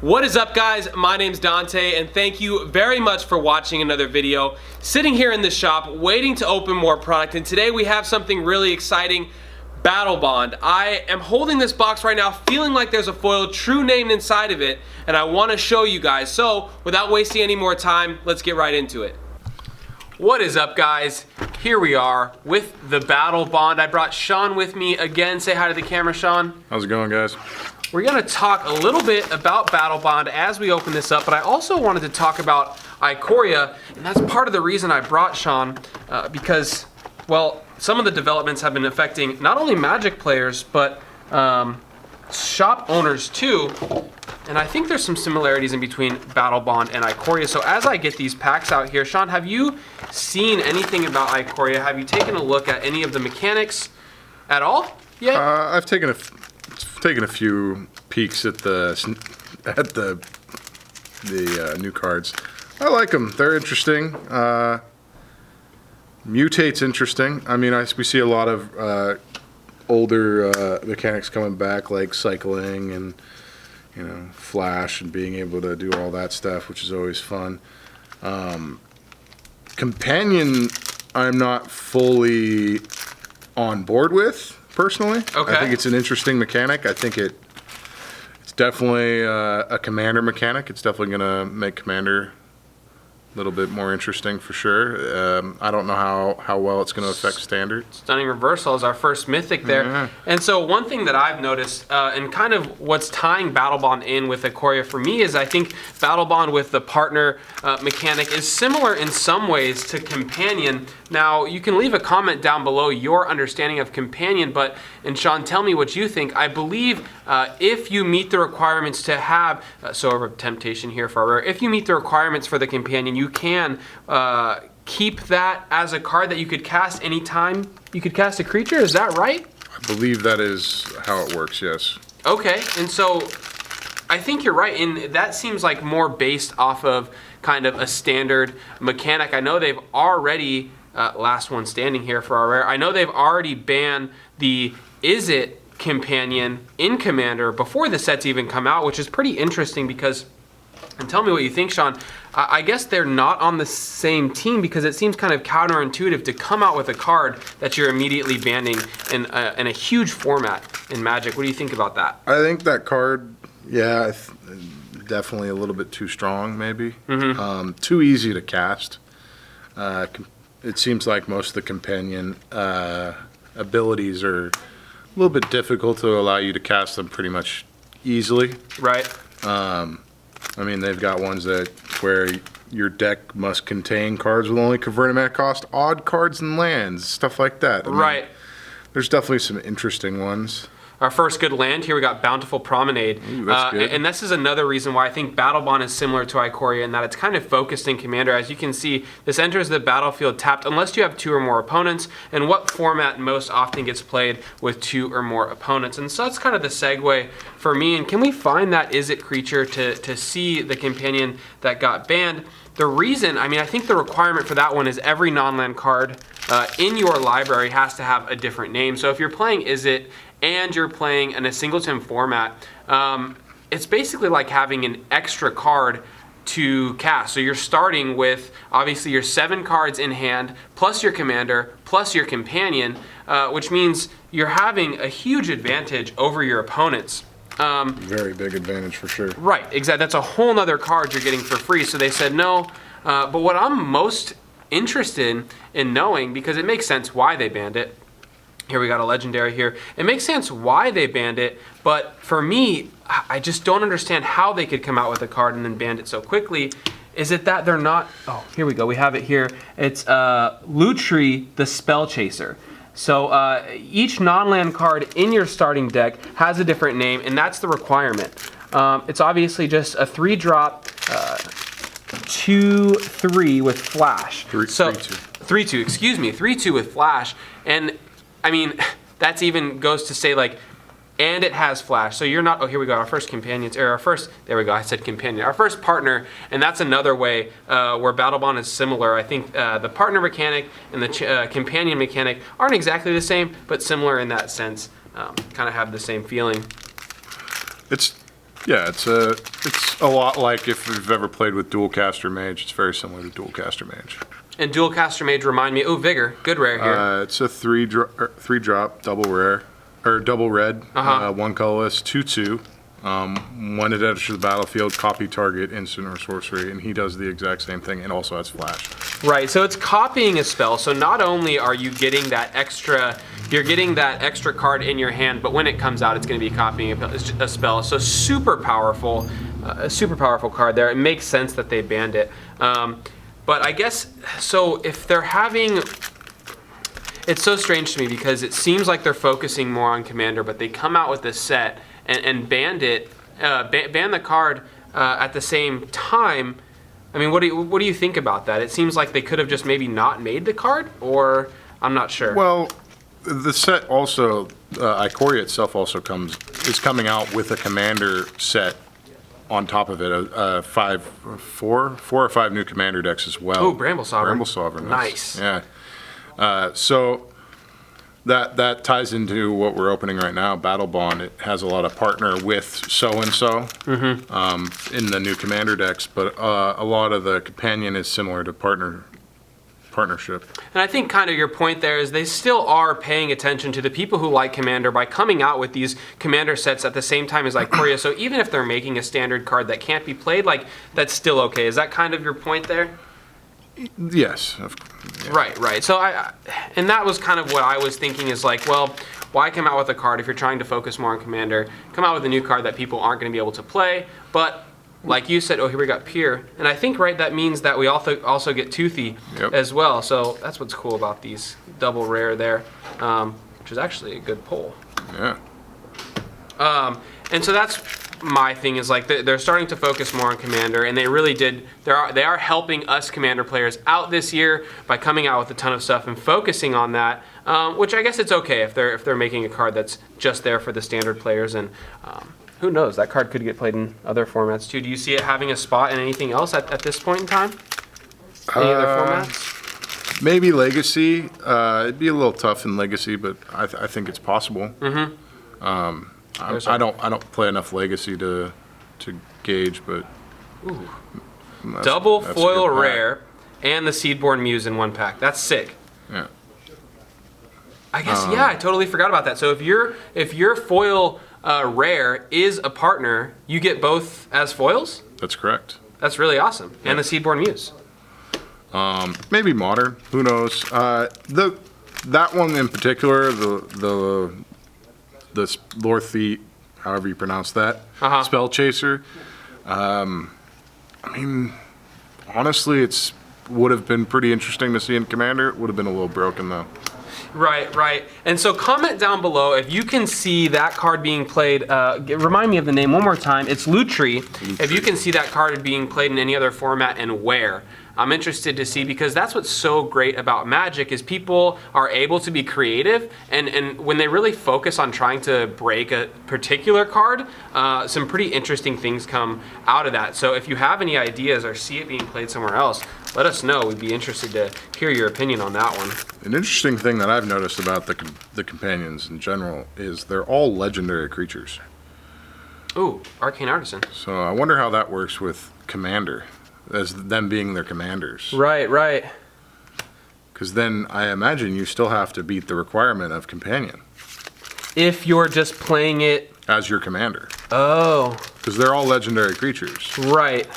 What is up, guys? My name's Dante, and thank you very much for watching another video. Sitting here in the shop waiting to open more product, and today we have something really exciting. Battlebond. I am holding this box right now feeling like there's a foil true name inside of it, and I want to show you guys. So without wasting any more time, let's get right into it. What is up, guys? Here we are with the Battlebond. I brought Sean with me again. Say hi to the camera, Sean. How's it going, guys? We're gonna talk a little bit about Battlebond as we open this up, but I also wanted to talk about Ikoria, and that's part of the reason I brought Sean, because, well, some of the developments have been affecting not only Magic players, but shop owners too, and I think there's some similarities in between Battlebond and Ikoria. So as I get these packs out here, Sean, have you seen anything about Ikoria? Have you taken a look at any of the mechanics at all yet? I've taken a few peeks at the new cards. I like them. They're interesting. Mutate's interesting. I mean, we see a lot of older mechanics coming back, like cycling and flash and being able to do all that stuff, which is always fun. Companion, I'm not fully on board with. Personally, okay. I think it's an interesting mechanic. I think it's definitely a commander mechanic. It's definitely going to make commander a little bit more interesting for sure. I don't know how well it's going to affect standard. Stunning Reversal is our first mythic there. Yeah. And so one thing that I've noticed, and kind of what's tying Battlebond in with Ikoria for me, is I think Battlebond with the partner mechanic is similar in some ways to Companion. Now, you can leave a comment down below your understanding of Companion, and Sean, tell me what you think. I believe if you meet the requirements to have, so a temptation here for our rare, if you meet the requirements for the Companion, you can keep that as a card that you could cast anytime you could cast a creature. Is that right? I believe that is how it works, yes. Okay, and so I think you're right, and that seems like more based off of kind of a standard mechanic. I know they've already, last one standing here for our rare, I know they've already banned the Is It Companion in Commander before the sets even come out, which is pretty interesting because, and tell me what you think, Sean, I guess they're not on the same team because it seems kind of counterintuitive to come out with a card that you're immediately banning in a huge format in Magic. What do you think about that? I think that card, yeah, definitely a little bit too strong, maybe. Mm-hmm. Too easy to cast. It seems like most of the Companion abilities are a little bit difficult to allow you to cast them pretty much easily. Right. I mean, they've got ones where your deck must contain cards with only converted mana cost, odd cards and lands, stuff like that. I mean, right. There's definitely some interesting ones. Our first good land here, we got Bountiful Promenade. Ooh, that's good. And this is another reason why I think Battlebond is similar to Ikoria in that it's kind of focused in Commander. As you can see, this enters the battlefield tapped unless you have 2 or more opponents, and what format most often gets played with 2 or more opponents. And so that's kind of the segue for me. And can we find that Is It creature to see the Companion that got banned? The reason, I mean, I think the requirement for that one is every non-land card in your library has to have a different name. So if you're playing Is It and you're playing in a singleton format, it's basically like having an extra card to cast. So you're starting with, obviously, your 7 cards in hand, plus your commander, plus your companion, which means you're having a huge advantage over your opponents. Very big advantage for sure. Right, exactly. That's a whole nother card you're getting for free. So they said no. But what I'm most interested in knowing, because it makes sense why they banned it. Here we got a legendary here. It makes sense why they banned it, but for me, I just don't understand how they could come out with a card and then ban it so quickly. Is it that they're not, oh, here we go, we have it here. It's Lutri the Spell Chaser. So each non-land card in your starting deck has a different name, and that's the requirement. It's obviously just a 3-drop, 2/3 with flash. 3/2, excuse me, 3/2 with flash. And I mean, that's even goes to say like, and it has flash. So you're not, oh, here we go, our first companions, or our first, there we go, I said companion. Our first partner, and that's another way where Battlebond is similar. I think the partner mechanic and the companion mechanic aren't exactly the same, but similar in that sense. Kind of have the same feeling. It's Yeah, it's a lot like if you've ever played with Dualcaster Mage. It's very similar to Dualcaster Mage. And Dualcaster Mage remind me. Oh, Vigor, good rare here. It's a three drop, double rare, or double red, one colorless, 2/2. When it enters the battlefield, copy target, instant or sorcery, and he does the exact same thing, and also has flash. Right, so it's copying a spell. So not only are you getting that extra, you're getting that extra card in your hand, but when it comes out, it's going to be copying a spell. So super powerful, a super powerful card there. It makes sense that they banned it. But I guess, so if they're having, it's so strange to me because it seems like they're focusing more on Commander, but they come out with this set and banned it, ban the card at the same time. I mean, what do you think about that? It seems like they could have just maybe not made the card, or I'm not sure. Well, the set also, Ikoria itself also is coming out with a Commander set on top of it, four or five new Commander decks as well. Oh, Bramble Sovereign. Bramble Sovereign. Nice. Yeah. So that ties into what we're opening right now, Battlebond. It has a lot of partner with so-and-so in the new Commander decks, but a lot of the companion is similar to partnership. And I think kind of your point there is they still are paying attention to the people who like Commander by coming out with these Commander sets at the same time as Ikoria. So even if they're making a standard card that can't be played, like, that's still okay. Is that kind of your point there? Yes. Yeah. Right. So and that was kind of what I was thinking is like, well, why come out with a card if you're trying to focus more on Commander? Come out with a new card that people aren't going to be able to play, but like you said, oh, here we got Pier. And I think, right, that means that we also get Toothy as well. So that's what's cool about these double rare there, which is actually a good pull. Yeah. And so that's my thing is like they're starting to focus more on Commander, and they really did. They are helping us Commander players out this year by coming out with a ton of stuff and focusing on that. Which I guess it's okay if they're making a card that's just there for the standard players, and who knows, that card could get played in other formats too. Do you see it having a spot in anything else at this point in time? Any other formats? Maybe Legacy. It'd be a little tough in Legacy, but I think it's possible. I don't play enough Legacy to gauge, but double foil rare and the Seedborn Muse in one pack. That's sick. Yeah. I guess I totally forgot about that. So if your foil rare is a partner, you get both as foils? That's correct. That's really awesome. Yeah. And the Seedborn Muse. Maybe Modern. Who knows? That one in particular, the Lorthi, however you pronounce that, Spell Chaser. I mean, honestly, it's would have been pretty interesting to see in Commander. It would have been a little broken though. Right. And so comment down below if you can see that card being played. Remind me of the name one more time. It's Lutri. If you can see that card being played in any other format and where. I'm interested to see, because that's what's so great about Magic is people are able to be creative, and when they really focus on trying to break a particular card, some pretty interesting things come out of that. So if you have any ideas or see it being played somewhere else, let us know. We'd be interested to hear your opinion on that one. An interesting thing that I've noticed about the companions in general is they're all legendary creatures. Ooh, Arcane Artisan. So I wonder how that works with Commander, as them being their commanders. Right. Because then I imagine you still have to beat the requirement of Companion. If you're just playing it as your commander. Oh. Because they're all legendary creatures. Right.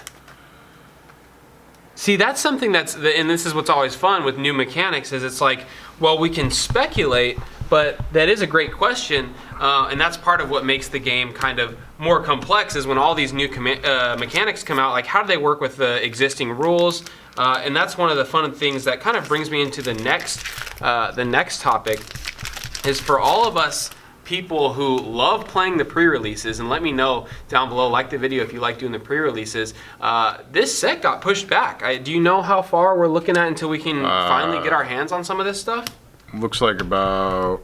See, that's something and this is what's always fun with new mechanics, is it's like, well, we can speculate, but that is a great question, and that's part of what makes the game kind of more complex, is when all these new mechanics come out, like how do they work with the existing rules? And that's one of the fun things that kind of brings me into the next topic, is for all of us people who love playing the pre-releases, and let me know down below, like the video if you like doing the pre-releases, this set got pushed back. Do you know how far we're looking at until we can finally get our hands on some of this stuff? Looks like about,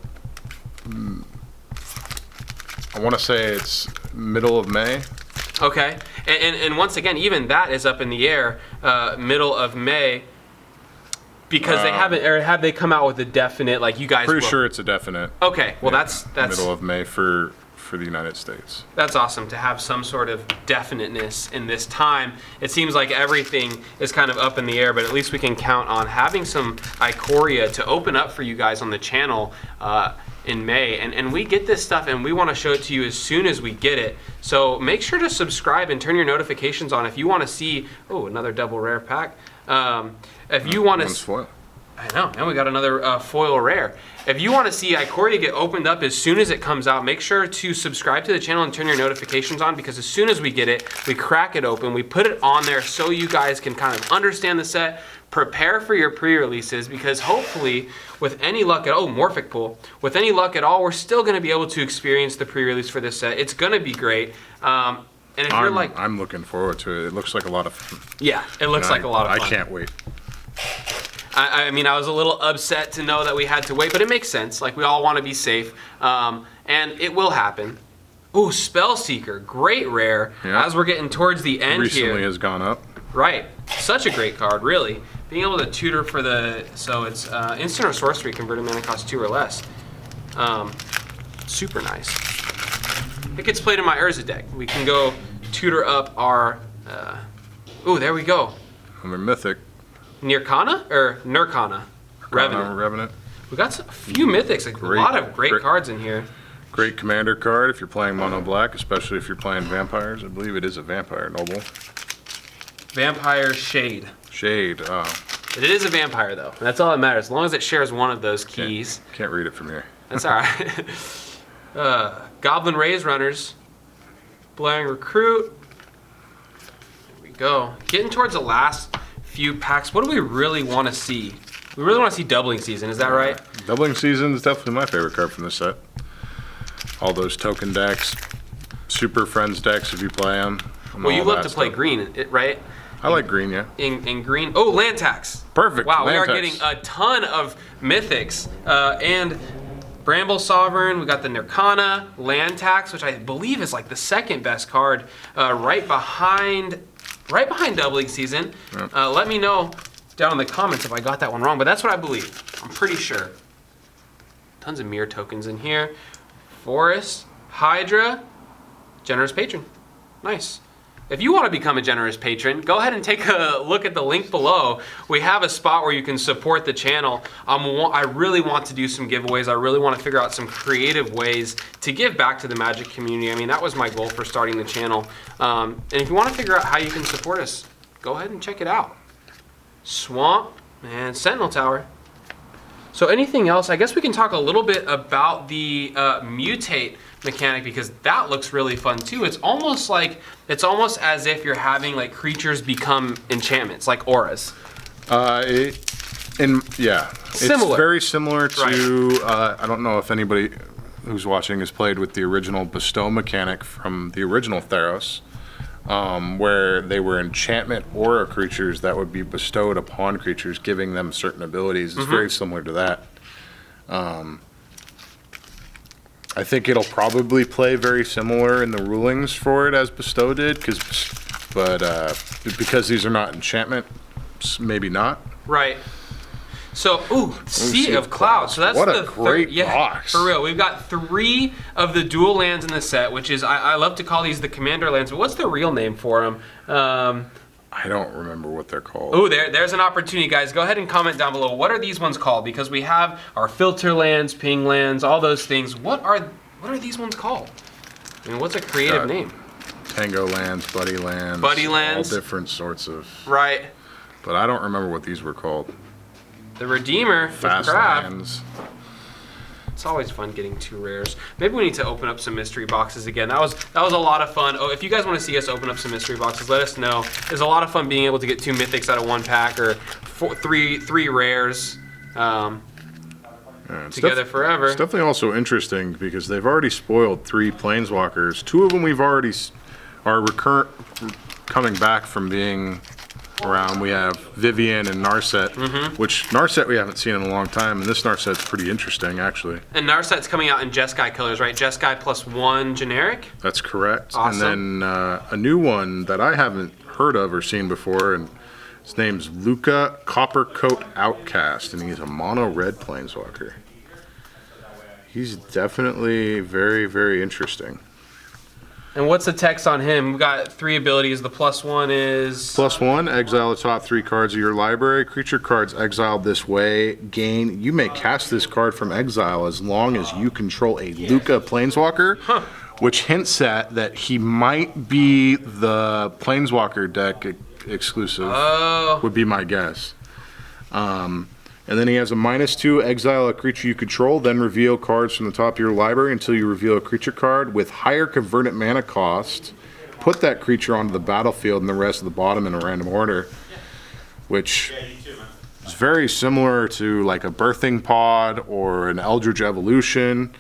I want to say it's middle of May. Okay, and once again, even that is up in the air, middle of May, because they haven't, or have they come out with a definite, like you guys? Pretty sure it's a definite. Okay, well that's middle of May for for the United States. That's awesome to have some sort of definiteness in this time. It seems like everything is kind of up in the air, but at least we can count on having some Ikoria to open up for you guys on the channel in May. And we get this stuff and we want to show it to you as soon as we get it. So make sure to subscribe and turn your notifications on if you want to see, oh, another double rare pack. If you want to... I know, and we got another foil rare. If you want to see Ikoria get opened up as soon as it comes out, make sure to subscribe to the channel and turn your notifications on, because as soon as we get it, we crack it open, we put it on there so you guys can kind of understand the set, prepare for your pre-releases, because hopefully, with any luck at all, Morphic Pool, with any luck at all, we're still going to be able to experience the pre-release for this set. It's going to be great. And if you're like... I'm looking forward to it. It looks like a lot of fun. Yeah, it looks like a lot of fun. I can't wait. I mean, I was a little upset to know that we had to wait, but it makes sense. Like, we all want to be safe, and it will happen. Ooh, Spellseeker, great rare. Yeah. As we're getting towards the end Recently has gone up. Right, such a great card, really. Being able to tutor for the, so it's instant or sorcery, converted mana cost 2 or less. Super nice. It gets played in my Urza deck. We can go tutor up our, ooh, there we go. I'm a mythic. Nirkana or Nurkana? Revenant. We got a few mythics, a lot of great cards in here. Great commander card if you're playing mono black, especially if you're playing vampires. I believe it is a vampire noble. Vampire Shade. Shade, oh. It is a vampire though. That's all that matters. As long as it shares one of those keys. Can't read it from here. That's all right. Goblin Raise Runners. Blaring Recruit. There we go. Getting towards the last few packs. What do we really want to see? We really want to see Doubling Season, is that right? Doubling Season is definitely my favorite card from this set. All those token decks, Super Friends decks if you play them. Well, you love to play green, right? I like green, yeah. In green. Oh, Land Tax. Perfect. Wow, Land we are Tax. getting a ton of mythics. And Bramble Sovereign, we got the Nirkana, Land Tax, which I believe is like the second best card, right behind Doubling Season. Yep. Let me know down in the comments if I got that one wrong, but that's what I believe. I'm pretty sure. Tons of mirror tokens in here. Forest, Hydra, Generous Patron. Nice. If you want to become a generous patron, go ahead and take a look at the link below. We have a spot where you can support the channel. I really want to do some giveaways. I really want to figure out some creative ways to give back to the Magic community. I mean, that was my goal for starting the channel. And if you want to figure out how you can support us, go ahead and check it out. Swamp and Sentinel Tower. So anything else? I guess we can talk a little bit about the mutate mechanic, because that looks really fun too. It's almost as if you're having like creatures become enchantments, like auras. Similar. It's very similar to. Right. I don't know if anybody who's watching has played with the original bestow mechanic from the original Theros, where they were enchantment aura creatures that would be bestowed upon creatures, giving them certain abilities. It's very similar to that. I think it'll probably play very similar in the rulings for it as Bestow did, because these are not enchantment, maybe not. Right. So, ooh, Sea of Clouds. So that's what a great box. For real. We've got 3 of the dual lands in the set, which is, I love to call these the commander lands, but what's the real name for them? I don't remember what they're called. Oh, there's an opportunity, guys. Go ahead and comment down below. What are these ones called? Because we have our filter lands, ping lands, all those things. What are these ones called? I mean, what's a creative name? Tango lands, buddy lands. Buddy lands. All different sorts of. Right. But I don't remember what these were called. The Redeemer. Fast lands. It's always fun getting 2 rares. Maybe we need to open up some mystery boxes again. That was a lot of fun. Oh, if you guys want to see us open up some mystery boxes, let us know. It's a lot of fun being able to get 2 mythics out of 1 pack, or 3 rares together forever. It's definitely also interesting because they've already spoiled 3 planeswalkers. 2 of them are coming back from being around. We have Vivian and Narset, which Narset we haven't seen in a long time, and this Narset's pretty interesting, actually. And Narset's coming out in Jeskai colors, right? Jeskai +1 generic? That's correct. Awesome. And then a new one that I haven't heard of or seen before, and his name's Luca Coppercoat Outcast, and he's a mono red planeswalker. He's definitely very, very interesting. And what's the text on him? We got 3 abilities. The +1 is... +1, exile the top 3 cards of your library. Creature cards exiled this way gain. You may cast this card from exile as long as you control a Luca Planeswalker, which hints at that he might be the Planeswalker deck exclusive, would be my guess. And then he has a -2, exile a creature you control, then reveal cards from the top of your library until you reveal a creature card with higher converted mana cost. Put that creature onto the battlefield and the rest of the bottom in a random order, which is very similar to like a Birthing Pod or an Eldritch Evolution,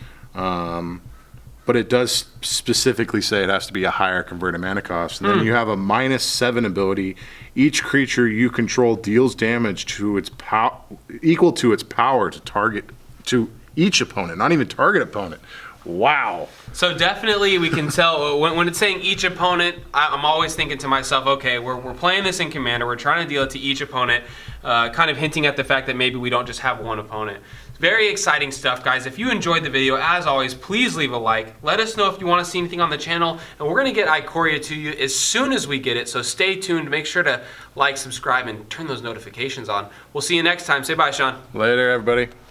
but it does specifically say it has to be a higher converted mana cost. And then you have a -7 ability. Each creature you control deals damage to its equal to its power to each opponent, not even target opponent. Wow. So definitely we can tell when it's saying each opponent, I'm always thinking to myself, okay, we're playing this in Commander, we're trying to deal it to each opponent, kind of hinting at the fact that maybe we don't just have one opponent. Very exciting stuff, guys. If you enjoyed the video, as always, please leave a like. Let us know if you want to see anything on the channel, and we're going to get Ikoria to you as soon as we get it, so stay tuned. Make sure to like, subscribe, and turn those notifications on. We'll see you next time. Say bye, Sean. Later, everybody.